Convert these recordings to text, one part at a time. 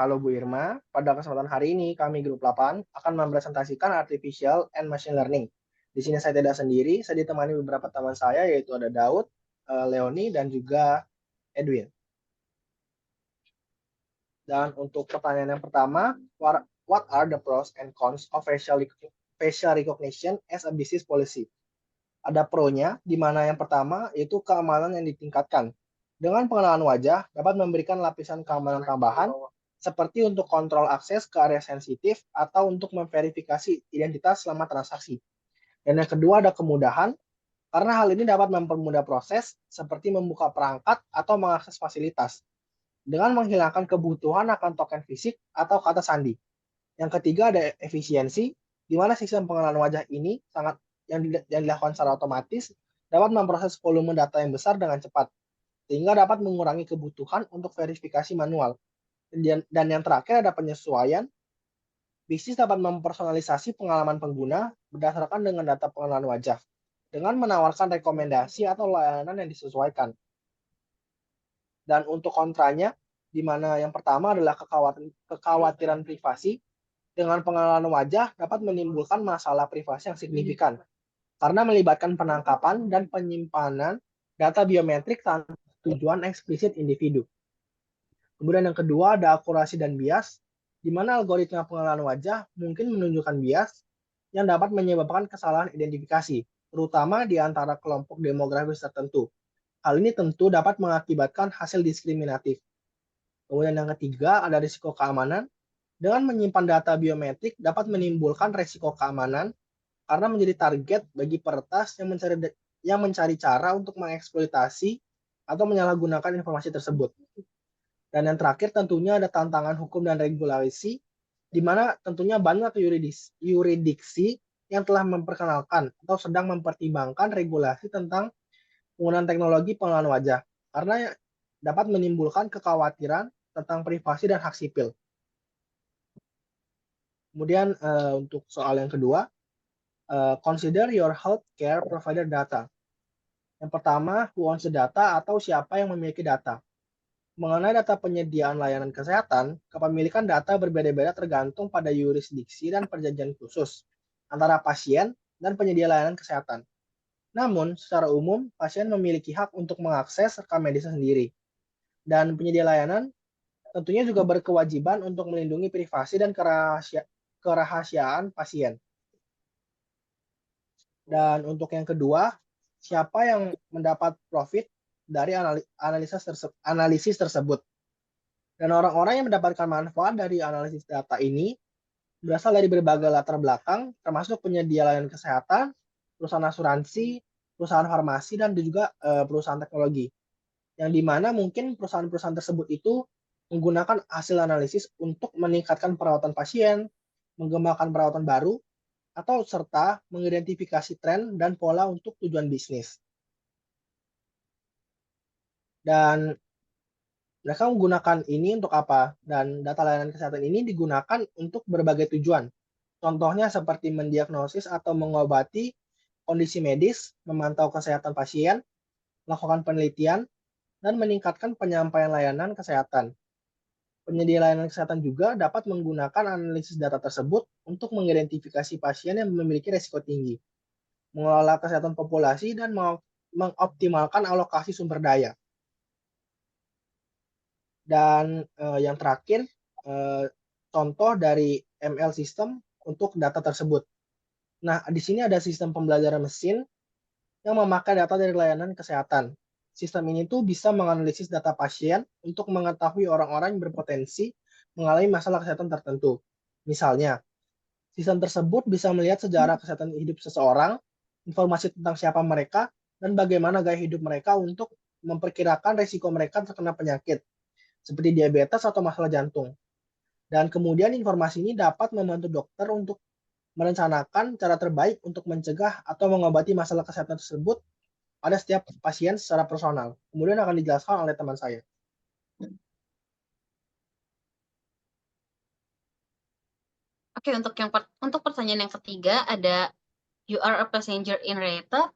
Halo Bu Irma, pada kesempatan hari ini kami Grup 8 akan mempresentasikan Artificial and Machine Learning. Di sini saya tidak sendiri, saya ditemani beberapa teman saya yaitu ada Daud, Leoni, dan juga Edwin. Dan untuk pertanyaan yang pertama, what are the pros and cons of facial recognition as a business policy? Ada pro-nya, di mana yang pertama yaitu keamanan yang ditingkatkan. Dengan pengenalan wajah dapat memberikan lapisan keamanan tambahan seperti untuk kontrol akses ke area sensitif atau untuk memverifikasi identitas selama transaksi. Dan yang kedua ada kemudahan, karena hal ini dapat mempermudah proses seperti membuka perangkat atau mengakses fasilitas dengan menghilangkan kebutuhan akan token fisik atau kata sandi. Yang ketiga ada efisiensi, di mana sistem pengenalan wajah ini yang dilakukan secara otomatis dapat memproses volume data yang besar dengan cepat, sehingga dapat mengurangi kebutuhan untuk verifikasi manual. Dan yang terakhir ada penyesuaian, bisnis dapat mempersonalisasi pengalaman pengguna berdasarkan dengan data pengenalan wajah, dengan menawarkan rekomendasi atau layanan yang disesuaikan. Dan untuk kontranya, di mana yang pertama adalah kekhawatiran privasi, dengan pengenalan wajah dapat menimbulkan masalah privasi yang signifikan, karena melibatkan penangkapan dan penyimpanan data biometrik tanpa tujuan eksplisit individu. Kemudian yang kedua ada akurasi dan bias, di mana algoritma pengenalan wajah mungkin menunjukkan bias yang dapat menyebabkan kesalahan identifikasi, terutama di antara kelompok demografis tertentu. Hal ini tentu dapat mengakibatkan hasil diskriminatif. Kemudian yang ketiga ada risiko keamanan. Dengan menyimpan data biometrik dapat menimbulkan risiko keamanan karena menjadi target bagi peretas yang mencari cara untuk mengeksploitasi atau menyalahgunakan informasi tersebut. Dan yang terakhir tentunya ada tantangan hukum dan regulasi, di mana tentunya banyak yuridiksi yang telah memperkenalkan atau sedang mempertimbangkan regulasi tentang penggunaan teknologi pengenalan wajah, karena dapat menimbulkan kekhawatiran tentang privasi dan hak sipil. Kemudian untuk soal yang kedua, consider your healthcare provider data. Yang pertama, who owns the data atau siapa yang memiliki data. Mengenai data penyediaan layanan kesehatan, kepemilikan data berbeda-beda tergantung pada yurisdiksi dan perjanjian khusus antara pasien dan penyedia layanan kesehatan. Namun, secara umum, pasien memiliki hak untuk mengakses rekam medisnya sendiri. Dan penyedia layanan tentunya juga berkewajiban untuk melindungi privasi dan kerahasiaan pasien. Dan untuk yang kedua, siapa yang mendapat profit dari analisis tersebut. Dan orang-orang yang mendapatkan manfaat dari analisis data ini berasal dari berbagai latar belakang, termasuk penyedia layanan kesehatan, perusahaan asuransi, perusahaan farmasi, dan juga perusahaan teknologi. Yang dimana mungkin perusahaan-perusahaan tersebut itu menggunakan hasil analisis untuk meningkatkan perawatan pasien, mengembangkan perawatan baru, atau serta mengidentifikasi tren dan pola untuk tujuan bisnis. Dan mereka menggunakan ini untuk apa? Dan data layanan kesehatan ini digunakan untuk berbagai tujuan. Contohnya seperti mendiagnosis atau mengobati kondisi medis, memantau kesehatan pasien, melakukan penelitian, dan meningkatkan penyampaian layanan kesehatan. Penyedia layanan kesehatan juga dapat menggunakan analisis data tersebut untuk mengidentifikasi pasien yang memiliki risiko tinggi, mengelola kesehatan populasi, dan mengoptimalkan alokasi sumber daya. Dan yang terakhir, contoh dari ML system untuk data tersebut. Nah, di sini ada sistem pembelajaran mesin yang memakai data dari layanan kesehatan. Sistem ini tuh bisa menganalisis data pasien untuk mengetahui orang-orang yang berpotensi mengalami masalah kesehatan tertentu. Misalnya, sistem tersebut bisa melihat sejarah kesehatan hidup seseorang, informasi tentang siapa mereka, dan bagaimana gaya hidup mereka untuk memperkirakan risiko mereka terkena penyakit, seperti diabetes atau masalah jantung. Dan kemudian informasi ini dapat membantu dokter untuk merencanakan cara terbaik untuk mencegah atau mengobati masalah kesehatan tersebut pada setiap pasien secara personal. Kemudian akan dijelaskan oleh teman saya. Oke, untuk pertanyaan yang ketiga ada you are a passenger in Reta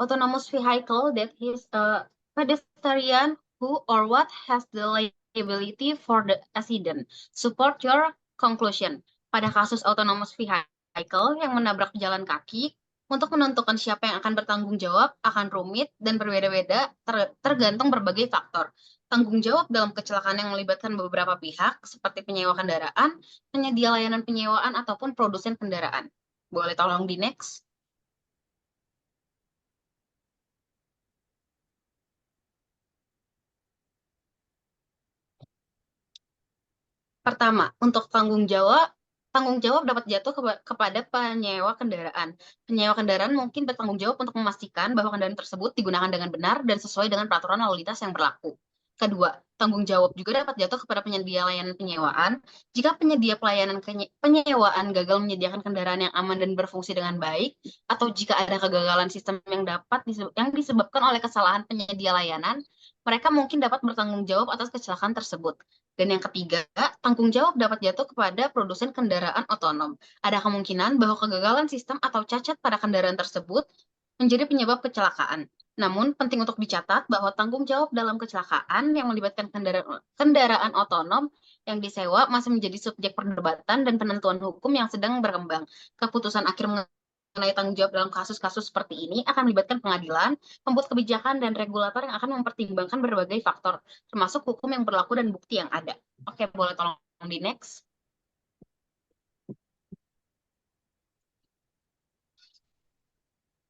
autonomous vehicle that is a pedestrian who or what has the liability for the accident. Support your conclusion. Pada kasus autonomous vehicle yang menabrak pejalan kaki, untuk menentukan siapa yang akan bertanggung jawab akan rumit dan berbeda-beda tergantung berbagai faktor. Tanggung jawab dalam kecelakaan yang melibatkan beberapa pihak, seperti penyewa kendaraan, penyedia layanan penyewaan, ataupun produsen kendaraan. Boleh tolong di next? Pertama, untuk tanggung jawab dapat jatuh kepada penyewa kendaraan. Penyewa kendaraan mungkin bertanggung jawab untuk memastikan bahwa kendaraan tersebut digunakan dengan benar dan sesuai dengan peraturan lalu lintas yang berlaku. Kedua, tanggung jawab juga dapat jatuh kepada penyedia layanan penyewaan. Jika penyedia pelayanan penyewaan gagal menyediakan kendaraan yang aman dan berfungsi dengan baik, atau jika ada kegagalan sistem yang disebabkan oleh kesalahan penyedia layanan, mereka mungkin dapat bertanggung jawab atas kecelakaan tersebut. Dan yang ketiga, tanggung jawab dapat jatuh kepada produsen kendaraan otonom. Ada kemungkinan bahwa kegagalan sistem atau cacat pada kendaraan tersebut menjadi penyebab kecelakaan. Namun, penting untuk dicatat bahwa tanggung jawab dalam kecelakaan yang melibatkan kendaraan otonom yang disewa masih menjadi subjek perdebatan dan penentuan hukum yang sedang berkembang. Keputusan akhir mengenai tanggung jawab dalam kasus-kasus seperti ini akan melibatkan pengadilan, pembuat kebijakan, dan regulator yang akan mempertimbangkan berbagai faktor, termasuk hukum yang berlaku dan bukti yang ada. Oke, boleh tolong di next.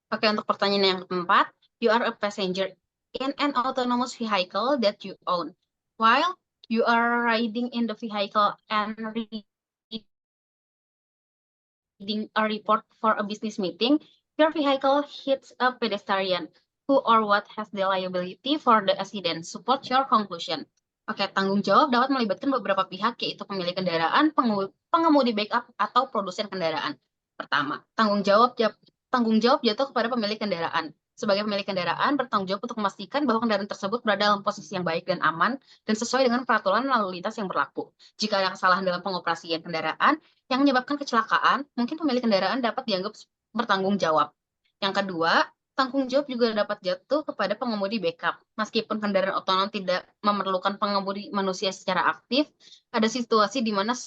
Oke, untuk pertanyaan yang keempat, you are a passenger in an autonomous vehicle that you own. While you are riding in the vehicle and reading a report for a business meeting, your vehicle hits a pedestrian. Who or what has the liability for the accident? Support your conclusion. Oke, tanggung jawab dapat melibatkan beberapa pihak, yaitu pemilik kendaraan, pengemudi backup, atau produsen kendaraan. Pertama, tanggung jawab jatuh kepada pemilik kendaraan. Sebagai pemilik kendaraan, bertanggung jawab untuk memastikan bahwa kendaraan tersebut berada dalam posisi yang baik dan aman, dan sesuai dengan peraturan lalu lintas yang berlaku. Jika ada kesalahan dalam pengoperasian kendaraan yang menyebabkan kecelakaan, mungkin pemilik kendaraan dapat dianggap bertanggung jawab. Yang kedua, tanggung jawab juga dapat jatuh kepada pengemudi backup. Meskipun kendaraan otonom tidak memerlukan pengemudi manusia secara aktif, ada situasi di mana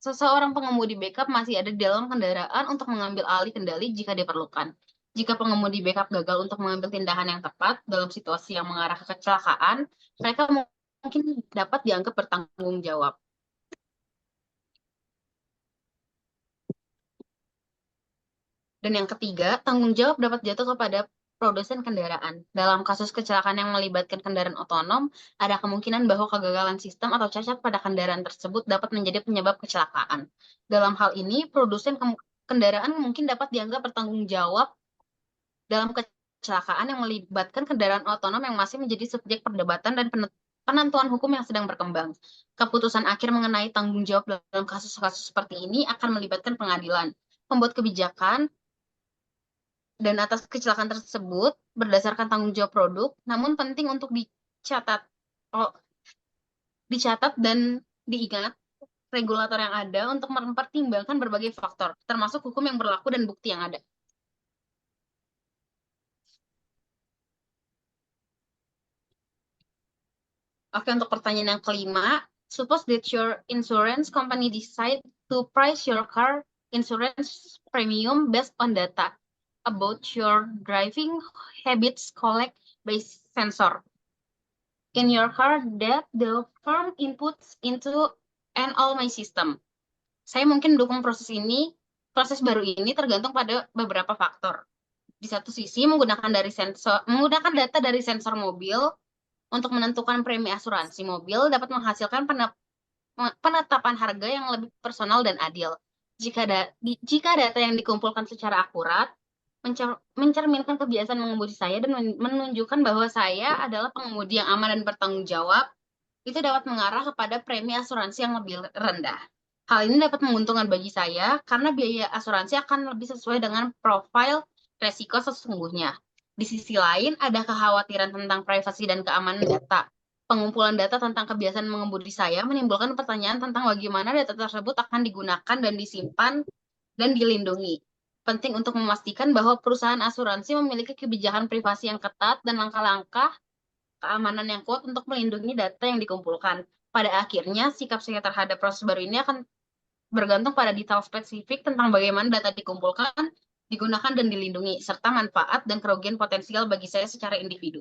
seseorang pengemudi backup masih ada di dalam kendaraan untuk mengambil alih kendali jika diperlukan. Jika pengemudi backup gagal untuk mengambil tindakan yang tepat dalam situasi yang mengarah ke kecelakaan, mereka mungkin dapat dianggap bertanggung jawab. Dan yang ketiga, tanggung jawab dapat jatuh kepada produsen kendaraan. Dalam kasus kecelakaan yang melibatkan kendaraan otonom, ada kemungkinan bahwa kegagalan sistem atau cacat pada kendaraan tersebut dapat menjadi penyebab kecelakaan. Dalam hal ini, produsen kendaraan mungkin dapat dianggap bertanggung jawab dalam kecelakaan yang melibatkan kendaraan otonom yang masih menjadi subjek perdebatan dan penentuan hukum yang sedang berkembang. Keputusan akhir mengenai tanggung jawab dalam kasus-kasus seperti ini akan melibatkan pengadilan, pembuat kebijakan, dan atas kecelakaan tersebut berdasarkan tanggung jawab produk, namun penting untuk dicatat dan diingat regulator yang ada untuk mempertimbangkan berbagai faktor, termasuk hukum yang berlaku dan bukti yang ada. Oke, untuk pertanyaan yang kelima, suppose that your insurance company decide to price your car insurance premium based on data about your driving habits collect by sensor in your car that the firm inputs into an all my system. Saya mungkin mendukung proses baru ini tergantung pada beberapa faktor. Di satu sisi, menggunakan data dari sensor mobil untuk menentukan premi asuransi mobil dapat menghasilkan penetapan harga yang lebih personal dan adil. Jika data yang dikumpulkan secara akurat, mencerminkan kebiasaan mengemudi saya dan menunjukkan bahwa saya adalah pengemudi yang aman dan bertanggung jawab, itu dapat mengarah kepada premi asuransi yang lebih rendah. Hal ini dapat menguntungkan bagi saya karena biaya asuransi akan lebih sesuai dengan profil resiko sesungguhnya. Di sisi lain, ada kekhawatiran tentang privasi dan keamanan data. Pengumpulan data tentang kebiasaan mengemudi saya menimbulkan pertanyaan tentang bagaimana data tersebut akan digunakan dan disimpan dan dilindungi. Penting untuk memastikan bahwa perusahaan asuransi memiliki kebijakan privasi yang ketat dan langkah-langkah keamanan yang kuat untuk melindungi data yang dikumpulkan. Pada akhirnya, sikap saya terhadap proses baru ini akan bergantung pada detail spesifik tentang bagaimana data dikumpulkan, digunakan, dan dilindungi, serta manfaat dan kerugian potensial bagi saya secara individu.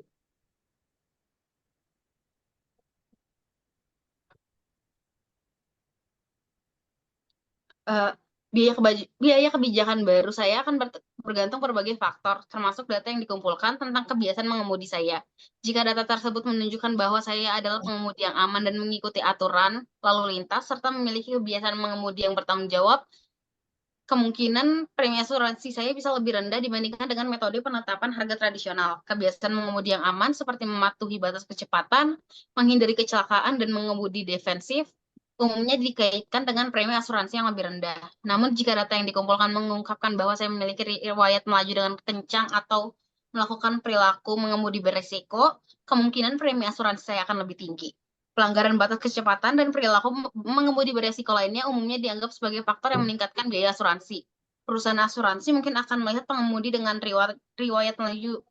Eh, biaya kebijakan baru saya akan bergantung berbagai faktor, termasuk data yang dikumpulkan tentang kebiasaan mengemudi saya. Jika data tersebut menunjukkan bahwa saya adalah pengemudi yang aman dan mengikuti aturan lalu lintas, serta memiliki kebiasaan mengemudi yang bertanggung jawab, kemungkinan premi asuransi saya bisa lebih rendah dibandingkan dengan metode penetapan harga tradisional. Kebiasaan mengemudi yang aman seperti mematuhi batas kecepatan, menghindari kecelakaan, dan mengemudi defensif umumnya dikaitkan dengan premi asuransi yang lebih rendah. Namun jika data yang dikumpulkan mengungkapkan bahwa saya memiliki riwayat melaju dengan kencang atau melakukan perilaku mengemudi beresiko, kemungkinan premi asuransi saya akan lebih tinggi. Pelanggaran batas kecepatan dan perilaku mengemudi beresiko lainnya umumnya dianggap sebagai faktor yang meningkatkan biaya asuransi. Perusahaan asuransi mungkin akan melihat pengemudi dengan riwayat melaju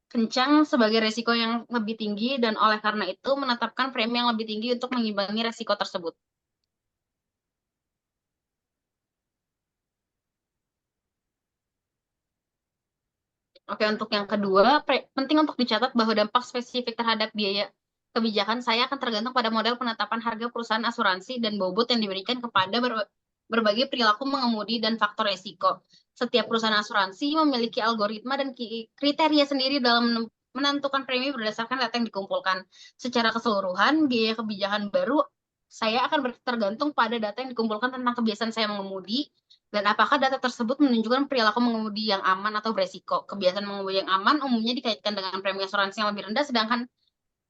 kencang sebagai resiko yang lebih tinggi dan oleh karena itu menetapkan premi yang lebih tinggi untuk mengimbangi resiko tersebut. Oke, untuk yang kedua, penting untuk dicatat bahwa dampak spesifik terhadap biaya kebijakan saya akan tergantung pada model penetapan harga perusahaan asuransi dan bobot yang diberikan kepada berbagai perilaku mengemudi dan faktor resiko. Setiap perusahaan asuransi memiliki algoritma dan kriteria sendiri dalam menentukan premi berdasarkan data yang dikumpulkan. Secara keseluruhan, biaya kebijakan baru saya akan tergantung pada data yang dikumpulkan tentang kebiasaan saya mengemudi, dan apakah data tersebut menunjukkan perilaku mengemudi yang aman atau beresiko? Kebiasaan mengemudi yang aman umumnya dikaitkan dengan premi asuransi yang lebih rendah, sedangkan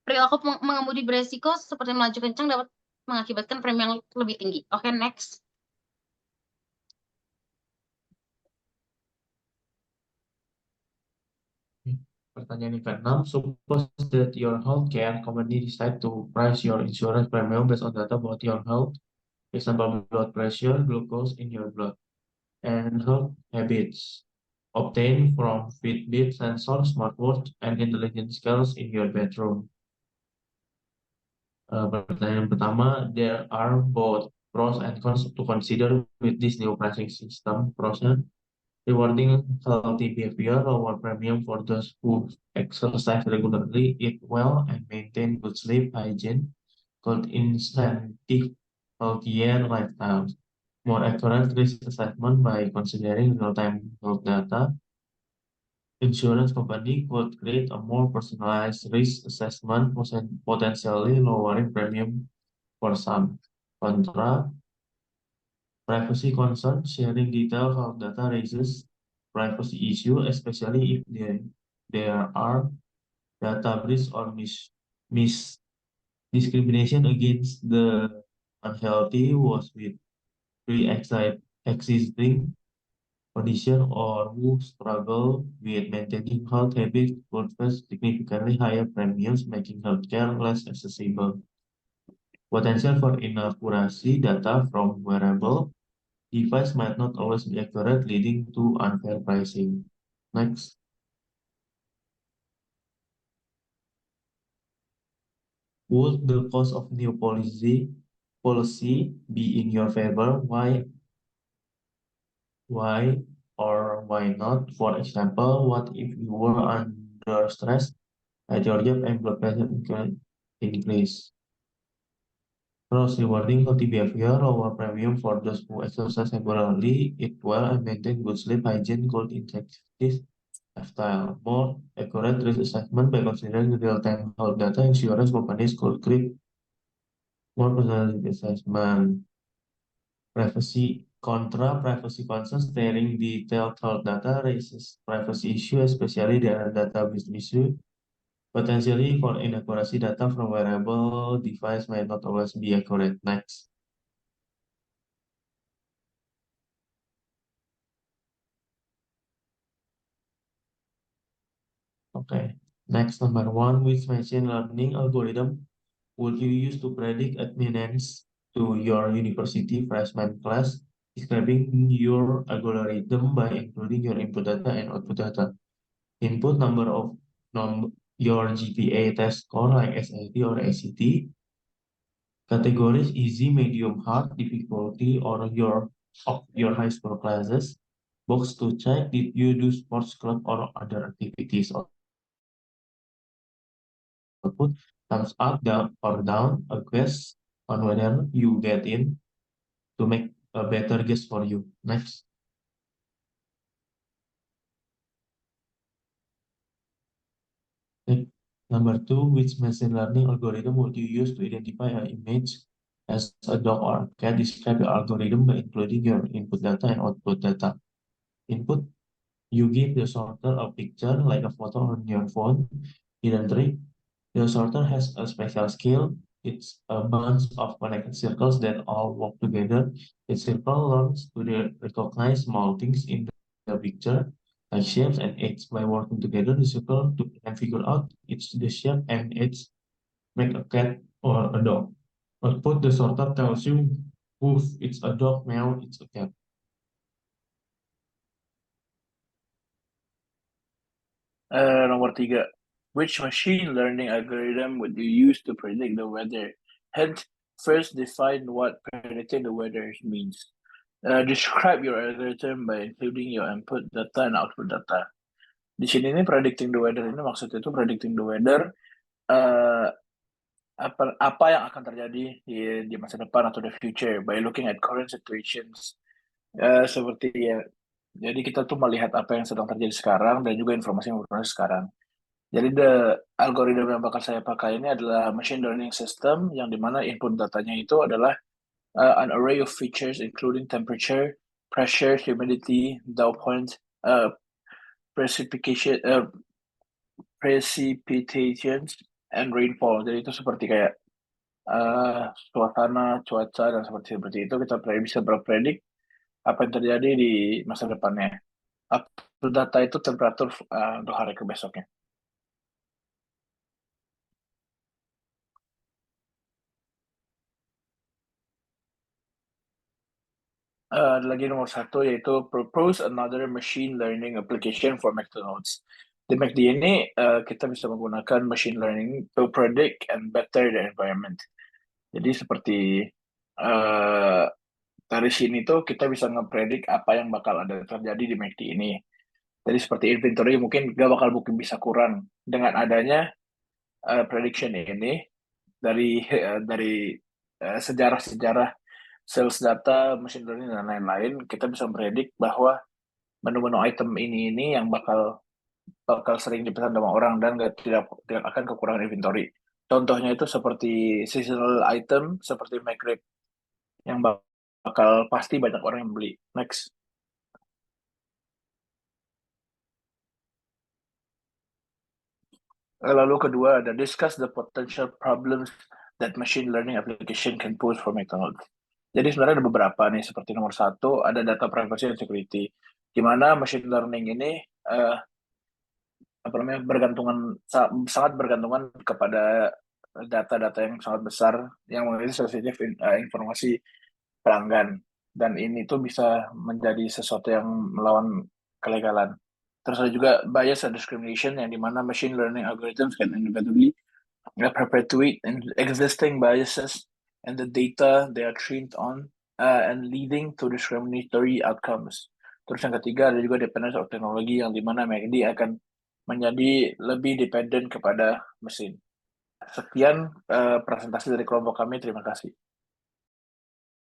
perilaku mengemudi beresiko seperti melaju kencang dapat mengakibatkan premi yang lebih tinggi. Oke, next. Pertanyaan yang keenam, suppose that your healthcare company decide to price your insurance premium based on data about your health, example blood pressure, glucose in your blood, and health habits obtained from Fitbit sensor, smartwatch, and intelligent scales in your bedroom. Pertanyaan pertama, there are both pros and cons to consider with this new pricing system. Prosnya, rewarding healthy behavior, lower premium for those who exercise regularly, eat well, and maintain good sleep hygiene, could incentive healthier lifestyles. More accurate risk assessment by considering real-time health data. Insurance company could create a more personalized risk assessment, potentially lowering premium for some. Contra, privacy concern, sharing detailed health data raises privacy issue, especially if there are data breach or mis discrimination against the unhealthy was with pre-existing condition or who struggle with maintaining health habits could face significantly higher premiums, making healthcare less accessible. Potential for inaccuracy data from wearable device might not always be accurate, leading to unfair pricing. Next. Would the cost of new policy be in your favor? Why or why not? For example, what if you were under stress at your job and blood pressure increase? Pros, rewarding healthy behavior, lower premium for those who exercise regularly, eat well, and maintain good sleep hygiene, good intensities lifestyle. More accurate risk assessment by considering real-time health data. Insurance companies could create more personalized assessment. Privacy privacy concerns, sharing detailed health data raises privacy issue, especially the database issue. Potentially for inaccuracy data from wearable device might not always be accurate. Next. Okay. Next, number one, which machine learning algorithm would you use to predict attendance to your university freshman class? Describing your algorithm by including your input data and output data. Input number of your GPA test score like SAT or ACT, Categories easy, medium, hard, difficulty, or of your high school classes. Box to check, did you do sports club or other activities? Output, thumbs up, down, or down, a guess on whether you get in to make a better guess for you. Next. Number 2, which machine learning algorithm would you use to identify an image as a dog or a cat? Describe your algorithm by including your input data and output data. Input, you give the sorter a picture like a photo on your phone. Hidden trick, the sorter has a special skill. It's a bunch of connected circles that all work together. Each circle learns to recognize small things in the picture, like shapes and edges. By working together, the circle can figure out it's the shape and edge make a cat or a dog. Output, the sorter tells you woof, it's a dog, meow, it's a cat. Nomor 3, which machine learning algorithm would you use to predict the weather? Hence, first define what predicting the weather means. Describe your algorithm by including your input data and output data. Di sini ini predicting the weather ini maksudnya itu predicting the weather apa yang akan terjadi di masa depan atau the future by looking at current situations. Seperti ya, jadi kita tuh melihat apa yang sedang terjadi sekarang dan juga informasi yang berproses sekarang. Jadi algoritma yang bakal saya pakai ini adalah machine learning system yang dimana input datanya itu adalah an array of features including temperature, pressure, humidity, dew point, precipitations, and rainfall. Jadi itu seperti kayak suasana, cuaca, dan seperti itu kita bisa berpredik apa yang terjadi di masa depannya. Upload data itu temperatur untuk hari ke besoknya. Lagi nomor 1 yaitu propose another machine learning application for McDonald's. Di McD ini kita bisa menggunakan machine learning to predict and better the environment. Jadi seperti dari sini tuh kita bisa ngepredik apa yang bakal ada terjadi di McD ini. Jadi seperti inventory mungkin gak bakal bisa kurang dengan adanya prediction ini dari sejarah-sejarah sales data, machine learning, dan lain-lain, kita bisa mepredik bahwa menu-menu item ini yang bakal sering dipesan sama orang dan tidak akan kekurangan inventory. Contohnya itu seperti seasonal item, seperti McRib, yang bakal pasti banyak orang yang beli. Next. Lalu kedua ada discuss the potential problems that machine learning application can pose for McDonald's. Jadi sebenarnya ada beberapa nih, seperti nomor 1 ada data privacy and security, di mana machine learning ini sangat bergantungan kepada data-data yang sangat besar yang memiliki sensitif informasi pelanggan, dan ini tuh bisa menjadi sesuatu yang melawan kelegalan. Terus ada juga bias and discrimination, yang dimana machine learning algorithms can inevitably perpetuate existing biases and the data they are trained on and leading to discriminatory outcomes. Terus yang ketiga ada juga dependence of teknologi, yang dimana McD akan menjadi lebih dependent kepada mesin. Sekian presentasi dari kelompok kami, terima kasih.